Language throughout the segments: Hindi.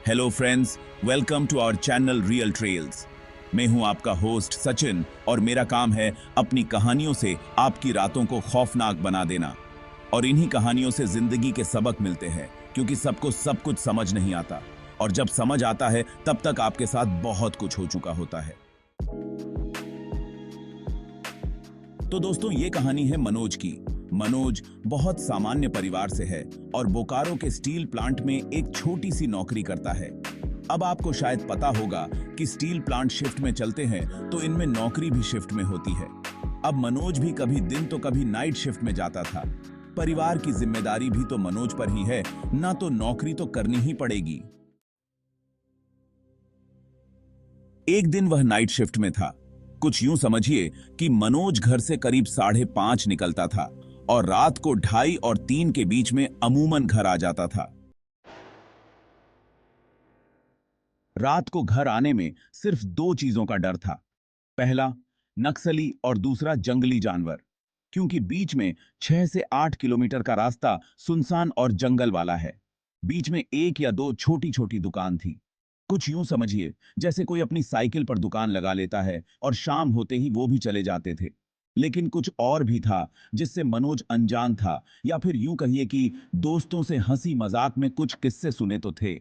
Hello friends, welcome to our channel real trails. मैं हूं आपका होस्ट सचिन और मेरा काम है अपनी कहानियों से आपकी रातों को खौफनाक बना देना। और इन्हीं कहानियों से जिंदगी के सबक मिलते हैं, क्योंकि सबको सब कुछ समझ नहीं आता और जब समझ आता है तब तक आपके साथ बहुत कुछ हो चुका होता है। तो दोस्तों, ये कहानी है मनोज की। मनोज बहुत सामान्य परिवार से है और बोकारो के स्टील प्लांट में एक छोटी सी नौकरी करता है। अब आपको शायद पता होगा कि स्टील प्लांट शिफ्ट में चलते हैं तो इनमें नौकरी भी शिफ्ट में होती है। अब मनोज भी कभी दिन तो कभी नाइट शिफ्ट में जाता था। परिवार की जिम्मेदारी भी तो मनोज पर ही है, ना तो नौकरी तो करनी ही पड़ेगी। एक दिन वह नाइट शिफ्ट में था। कुछ यूं समझिए कि मनोज घर से करीब 5:30 निकलता था और रात को 2:30 और 3 के बीच में अमूमन घर आ जाता था। रात को घर आने में सिर्फ दो चीजों का डर था। पहला, नक्सली, और दूसरा जंगली जानवर, क्योंकि बीच में 6 से 8 किलोमीटर का रास्ता सुनसान और जंगल वाला है। बीच में एक या दो छोटी छोटी दुकान थी। कुछ यूं समझिए जैसे कोई अपनी साइकिल पर दुकान लगा लेता है और शाम होते ही वो भी चले जाते थे। लेकिन कुछ और भी था जिससे मनोज अनजान था, या फिर यूं कहिए कि दोस्तों से हंसी मजाक में कुछ किस्से सुने तो थे,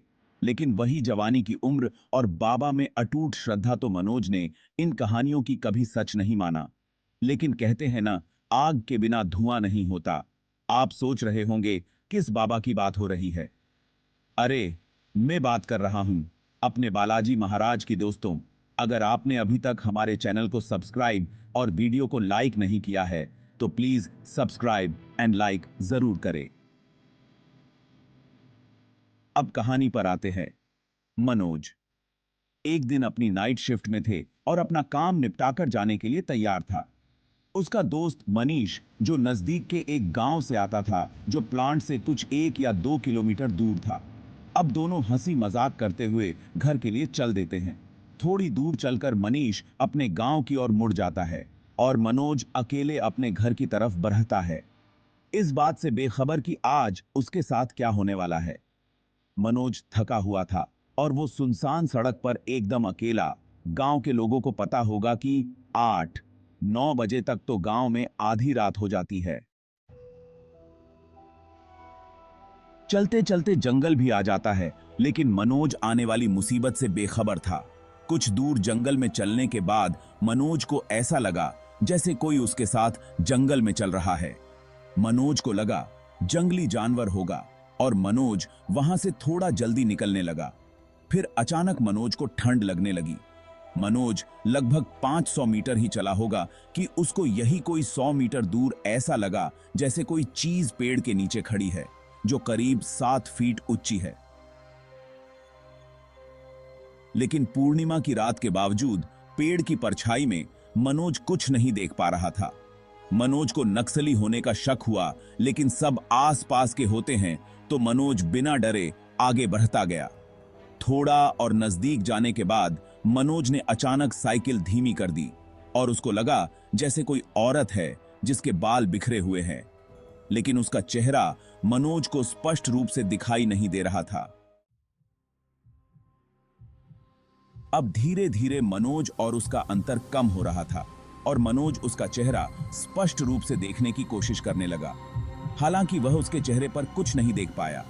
लेकिन वही जवानी की उम्र और बाबा में अटूट श्रद्धा तो मनोज ने इन कहानियों की कभी सच नहीं माना। लेकिन कहते हैं ना, आग के बिना धुआं नहीं होता। आप सोच रहे होंगे किस बाबा की बात हो रही है। अरे, मैं बात कर रहा हूं अपने बालाजी महाराज की। दोस्तों, अगर आपने अभी तक हमारे चैनल को सब्सक्राइब और वीडियो को लाइक नहीं किया है तो प्लीज सब्सक्राइब एंड लाइक जरूर करें। अब कहानी पर आते हैं। मनोज एक दिन अपनी नाइट शिफ्ट में थे और अपना काम निपटाकर जाने के लिए तैयार था। उसका दोस्त मनीष, जो नजदीक के एक गांव से आता था, जो प्लांट से कुछ 1 या 2 किलोमीटर दूर था, अब दोनों हंसी मजाक करते हुए घर के लिए चल देते हैं। थोड़ी दूर चलकर मनीष अपने गांव की ओर मुड़ जाता है और मनोज अकेले अपने घर की तरफ बढ़ता है, इस बात से बेखबर कि आज उसके साथ क्या होने वाला है। मनोज थका हुआ था और वो सुनसान सड़क पर एकदम अकेला। गांव के लोगों को पता होगा कि 8-9 बजे तक तो गांव में आधी रात हो जाती है। चलते चलते जंगल भी आ जाता है, लेकिन मनोज आने वाली मुसीबत से बेखबर था। कुछ दूर जंगल में चलने के बाद मनोज को ऐसा लगा जैसे कोई उसके साथ जंगल में चल रहा है। मनोज को लगा जंगली जानवर होगा और मनोज वहां से थोड़ा जल्दी निकलने लगा। फिर अचानक मनोज को ठंड लगने लगी। मनोज लगभग 500 मीटर ही चला होगा कि उसको यही कोई 100 मीटर दूर ऐसा लगा जैसे कोई चीज पेड़ के नीचे खड़ी है, जो करीब 7 फीट ऊंची है। लेकिन पूर्णिमा की रात के बावजूद पेड़ की परछाई में मनोज कुछ नहीं देख पा रहा था। मनोज को नक्सली होने का शक हुआ, लेकिन सब आसपास के होते हैं तो मनोज बिना डरे आगे बढ़ता गया। थोड़ा और नजदीक जाने के बाद मनोज ने अचानक साइकिल धीमी कर दी और उसको लगा जैसे कोई औरत है जिसके बाल बिखरे हुए हैं, लेकिन उसका चेहरा मनोज को स्पष्ट रूप से दिखाई नहीं दे रहा था। अब धीरे धीरे मनोज और उसका अंतर कम हो रहा था और मनोज उसका चेहरा स्पष्ट रूप से देखने की कोशिश करने लगा। हालांकि वह उसके चेहरे पर कुछ नहीं देख पाया।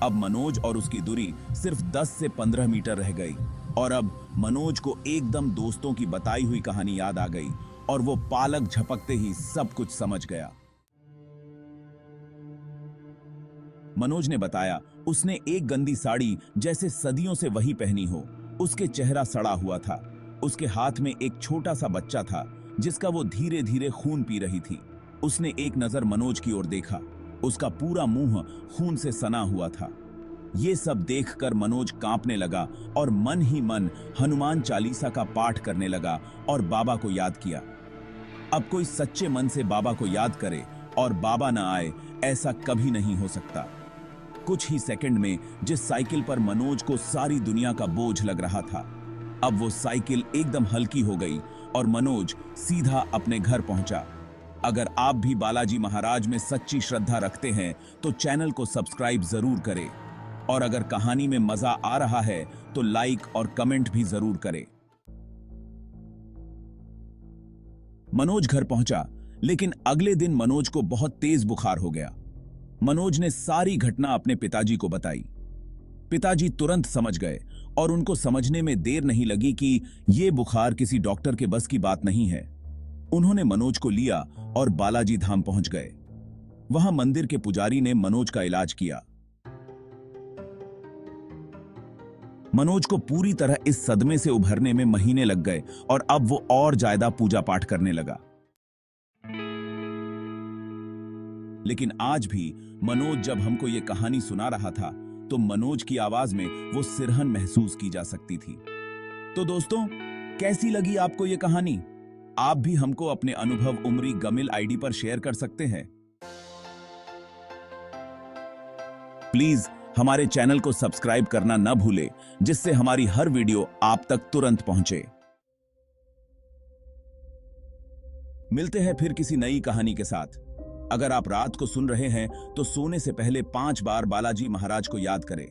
अब मनोज और उसकी दूरी सिर्फ 10 से 15 मीटर रह गई और अब मनोज को एकदम दोस्तों की बताई हुई कहानी याद आ गई और वो पालक झपकते ही सब कुछ समझ गया। मनोज ने बताया उसने एक गंदी साड़ी जैसे सदियों से वही पहनी हो। उसके चेहरा सड़ा हुआ था। उसके हाथ में एक छोटा सा बच्चा था जिसका वो धीरे धीरे खून पी रही थी। उसने एक नजर मनोज की ओर देखा। उसका पूरा मुंह खून से सना हुआ था। ये सब देखकर मनोज कांपने लगा और मन ही मन हनुमान चालीसा का पाठ करने लगा और बाबा को याद किया। अब कोई सच्चे मन से बाबा को याद करे और बाबा ना आए, ऐसा कभी नहीं हो सकता। कुछ ही सेकंड में जिस साइकिल पर मनोज को सारी दुनिया का बोझ लग रहा था, अब वो साइकिल एकदम हल्की हो गई और मनोज सीधा अपने घर पहुंचा। अगर आप भी बालाजी महाराज में सच्ची श्रद्धा रखते हैं तो चैनल को सब्सक्राइब जरूर करें और अगर कहानी में मजा आ रहा है तो लाइक और कमेंट भी जरूर करें। मनोज घर पहुंचा, लेकिन अगले दिन मनोज को बहुत तेज बुखार हो गया। मनोज ने सारी घटना अपने पिताजी को बताई। पिताजी तुरंत समझ गए और उनको समझने में देर नहीं लगी कि यह बुखार किसी डॉक्टर के बस की बात नहीं है। उन्होंने मनोज को लिया और बालाजी धाम पहुंच गए। वहां मंदिर के पुजारी ने मनोज का इलाज किया। मनोज को पूरी तरह इस सदमे से उभरने में महीने लग गए और अब वो और ज्यादा पूजा पाठ करने लगा। लेकिन आज भी मनोज जब हमको ये कहानी सुना रहा था तो मनोज की आवाज में वो सिरहन महसूस की जा सकती थी। तो दोस्तों, कैसी लगी आपको ये कहानी? आप भी हमको अपने अनुभव उमरी गमिल आईडी पर शेयर कर सकते हैं। प्लीज हमारे चैनल को सब्सक्राइब करना न भूले, जिससे हमारी हर वीडियो आप तक तुरंत पहुंचे। मिलते हैं फिर किसी नई कहानी के साथ। अगर आप रात को सुन रहे हैं तो सोने से पहले 5 बार बालाजी महाराज को याद करें।